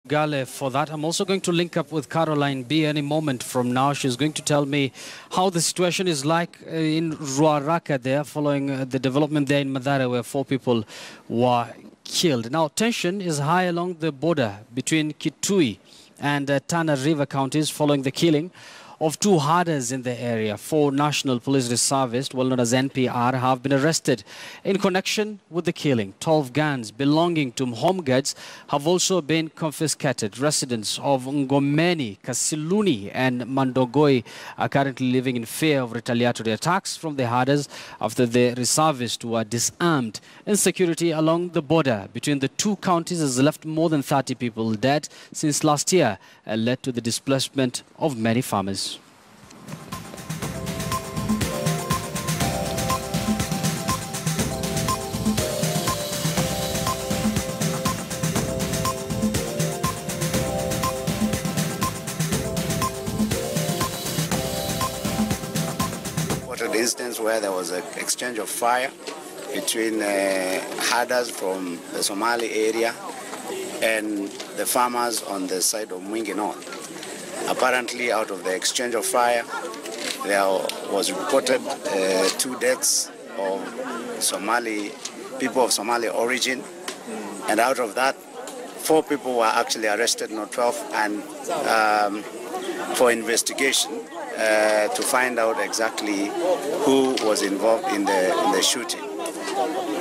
Gale for that. I'm also going to link up with Caroline B any moment from now. She's going to tell me how the situation is like in Ruaraka there, following the development there in Madara where 4 people were killed. Now, tension is high along the border between Kitui and Tana River counties following the killing of 2 herders in the area. 4 National Police Reservists, well known as NPR, have been arrested in connection with the killing. 12 guns belonging to home guards have also been confiscated. Residents of Ngomeni, Kasiluni and Mandogoi are currently living in fear of retaliatory attacks from the herders after the reservists were disarmed. Insecurity along the border between the 2 counties has left more than 30 people dead since last year and led to the displacement of many farmers. An instance where there was an exchange of fire between herders from the Somali area and the farmers on the side of Mwingi North. Apparently, out of the exchange of fire, there was reported 2 deaths of people of Somali origin, and out of that, 4 people were actually arrested, not 12, and for investigation to find out exactly who was involved in the shooting.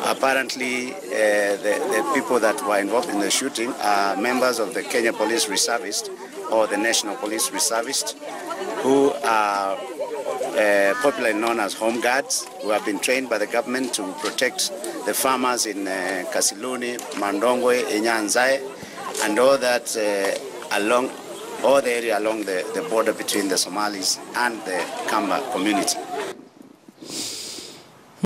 Apparently, the people that were involved in the shooting are members of the Kenya Police Reservist or the National Police Reservist, who are popularly known as home guards, who have been trained by the government to protect the farmers in Kasiluni, Mandongwe, Inyanzae, and all that along all the area along the border between the Somalis and the Kamba community.